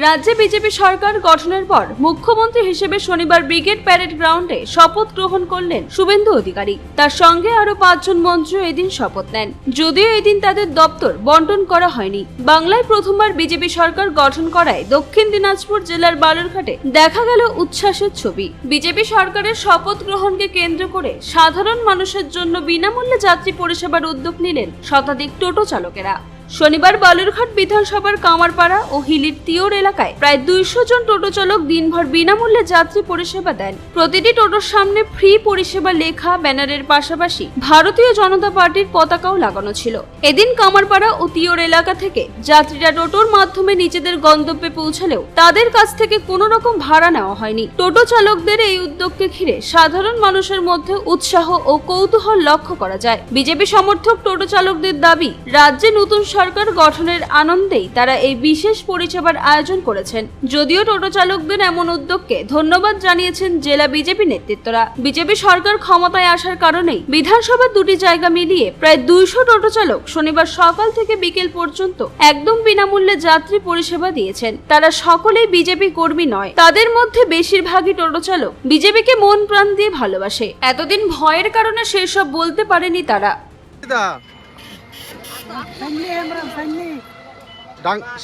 রাজ্যে বিজেপি সরকার গঠনের পর মুখ্যমন্ত্রী হিসেবে শনিবার ব্রিগেড প্যারেড গ্রাউন্ডে শপথ গ্রহণ করলেন শুভেন্দু অধিকারী। তার সঙ্গে আরো 5 জন মন্ত্রী এদিন শপথ নেন, যদিও এদিন তাদের দপ্তর বন্টন করা হয়নি। বাংলায় প্রথমবার বিজেপি সরকার গঠন করায় দক্ষিণ দিনাজপুর জেলার বালুরঘাটে দেখা গেল উচ্ছ্বাসের ছবি। বিজেপি সরকারের শপথ গ্রহণকে কেন্দ্র করে সাধারণ মানুষের জন্য বিনামূল্যে যাত্রী পরিষেবার উদ্যোগ নিলেন শতাধিক টোটো চালকেরা। শনিবার বালুরঘাট বিধানসভার কামারপাড়া ও হিলির তিওর এলাকায় প্রায় 200 জন টোটো চালক দিনভর বিনামূল্যে যাত্রী পরিষেবা দেন। প্রতিটি টোটোর সামনে ফ্রি পরিষেবা লেখা ব্যানারের পাশাপাশি ভারতীয় জনতা পার্টির পতাকাও লাগানো ছিল। এদিন কামারপাড়া ও তিওর এলাকা থেকে যাত্রীরা টোটোর মাধ্যমে নিজেদের গন্তব্যে পৌঁছালেও তাদের কাছ থেকে কোনো রকম ভাড়া নেওয়া হয়নি। টোটো চালকদের এই উদ্যোগকে ঘিরে সাধারণ মানুষের মধ্যে উৎসাহ ও কৌতূহল লক্ষ্য করা যায়। বিজেপি সমর্থক টোটো চালকদের দাবি, রাজ্যে নতুন সরকার গঠনের আনন্দেই তারা এই বিশেষ পরিষেবার আয়োজন করেছেন। যদিও টোটো চালকদের এমন উদ্যোগকে ধন্যবাদ জানিয়েছেন জেলা বিজেপি নেতৃত্বরা। বিজেপি সরকার ক্ষমতায় আসার কারণেই বিধানসভার দুটি জায়গা মিলিয়ে প্রায় 200 টোটো চালক শনিবার সকাল থেকে বিকেল পর্যন্ত একদম বিনামূল্যে যাত্রী পরিষেবা দিয়েছেন। তারা সকলেই বিজেপি কর্মী নয়, তাদের মধ্যে বেশিরভাগই টোটো চালক বিজেপিকে মন প্রাণ দিয়ে ভালোবাসে। এতদিন ভয়ের কারণে সেসব বলতে পারেনি তারা।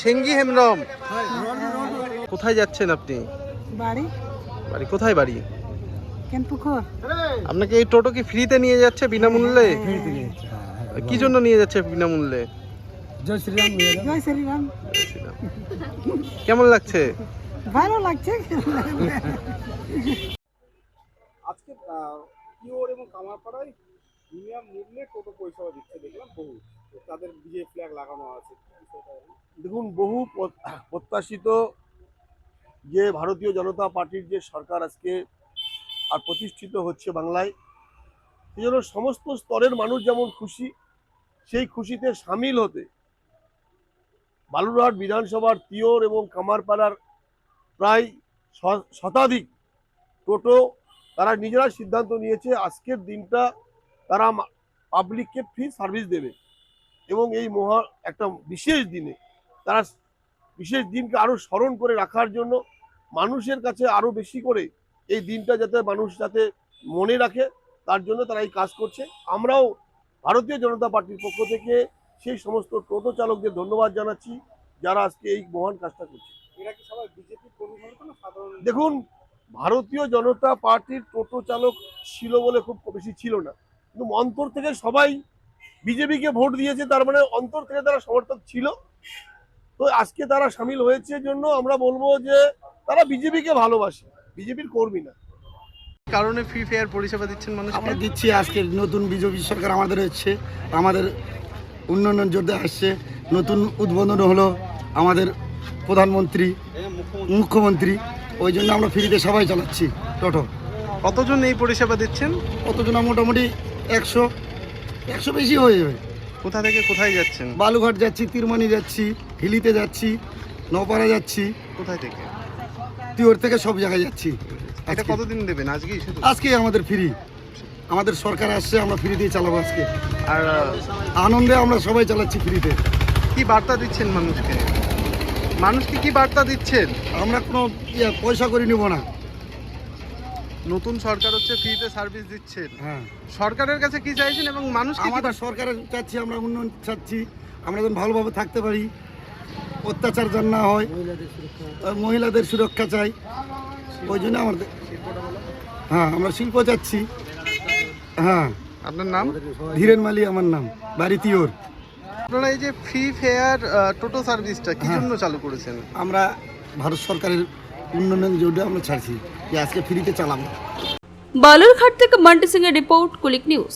সেঙ্গি হেমরম, কোথায় যাচ্ছেন আপনি? বাড়ি বাড়ি কোথায়? বাড়ি কেনপুকুর। আপনাকে এই টোটো কি ফ্রিতে নিয়ে যাচ্ছে বিনামূল্যে? কি জন্য নিয়ে যাচ্ছে বিনামূল্যে? জয় শ্রীরাম। জয় শ্রীরাম। কেমন লাগছে? ভালো লাগছে। আজকে তিওর এবং কামারপাড়ায় প্রিমিয়াম মূল্যে টোটো পরিষেবা দিচ্ছে দেখলাম, বহু তাদের বিজে ফ্ল্যাগ লাগানো আছে। দেখুন, বহু প্রত্যাশিত যে ভারতীয় জনতা পার্টির যে সরকার আজকে আর প্রতিষ্ঠিত হচ্ছে বাংলায়, সেই জন্য সমস্ত স্তরের মানুষ যেমন খুশি, সেই খুশিতে সামিল হতে বালুরঘাট বিধানসভার তিওর এবং কামারপাড়ার প্রায় শতাধিক টোটো তারা নিজেরা সিদ্ধান্ত নিয়েছে আজকের দিনটা তারা পাবলিককে ফ্রি সার্ভিস দেবে এবং এই একটা বিশেষ দিনে তারা বিশেষ দিনকে আরও স্মরণ করে রাখার জন্য মানুষের কাছে আরও বেশি করে এই দিনটা যাতে মানুষ যাতে মনে রাখে তার জন্য তারা এই কাজ করছে। আমরাও ভারতীয় জনতা পার্টির পক্ষ থেকে সেই সমস্ত টোটো চালকদের ধন্যবাদ জানাচ্ছি যারা আজকে এই মহান কাজটা করছে। এরা কি সবাই বিজেপির কর্মী না সাধারণ? দেখুন, ভারতীয় জনতা পার্টির টোটো চালক ছিল বলে খুব বেশি ছিল না, কিন্তু অন্তর থেকে সবাই বিজেপিকে ভোট দিয়েছে, তার মানে অন্তর থেকে তারা সমর্থক ছিল। তো আজকে তারা সামিল হয়েছে জন্য আমরা বলবো যে তারা বিজেপিকে ভালোবাসে, বিজেপির কর্মী না। কারণে ফ্রি ফেয়ার পরিষেবা দিচ্ছেন মানুষকে? আমরা দিচ্ছি। আজকে নতুন বিজেপি সরকার আমাদের হচ্ছে, আমাদের উন্নয়নের জোরে আসছে। নতুন উদ্বোধন হলো আমাদের প্রধানমন্ত্রী মুখ্যমন্ত্রী, ওই জন্য আমরা ফ্রিতে সবাই চালাচ্ছি টোটো। কতজন এই পরিষেবা দিচ্ছেন? কতজন? মোটামুটি 100 বেশি হয়ে যাবে। কোথা থেকে কোথায় যাচ্ছেন? বালুঘাট যাচ্ছি, তিরমানি যাচ্ছি, হিলিতে যাচ্ছি, নপাড়া যাচ্ছি। কোথায় থেকে? তিওর থেকে সব জায়গায় যাচ্ছি। এটা কতদিন দেবেন? আজকেই শুধু? আজকে আমাদের ফ্রি, আমাদের সরকার আসছে, আমরা ফ্রিতেই চালাবো আজকে। আর আনন্দে আমরা সবাই চালাচ্ছি ফ্রিতে। কি বার্তা দিচ্ছেন মানুষকে? মানুষকে কি বার্তা দিচ্ছেন? আমরা কোনো পয়সা করে নিব না। নতুন সরকার হচ্ছে, ফ্রিতে সার্ভিস দিচ্ছেন। হ্যাঁ, সরকারের কাছে কি চাইছেন এবং মানুষকে কি আমাদের সরকারের চাচ্ছি, আমরা উন্নয়ন চাচ্ছি, আমরা যেন ভালোভাবে থাকতে পারি, অত্যাচার যেন না হয়, মহিলাদের সুরক্ষা চাই। ওই জন্য আমাদের, হ্যাঁ, আমরা শিল্প চাচ্ছি। হ্যাঁ। আপনার নাম? ধীরেন মালি আমার নাম, বাড়ি তিওর। আপনারা এই যে ফ্রি ফেয়ার টোটো সার্ভিসটা কি জন্য চালু করেছেন? আমরা ভারত সরকারের উন্নয়নের জন্য আমরা ছাড়ছি যে আজকে ফ্রিতে চালাবো। বালুরঘাট থেকে মান্টি সিং এর রিপোর্ট, কুলিক নিউজ।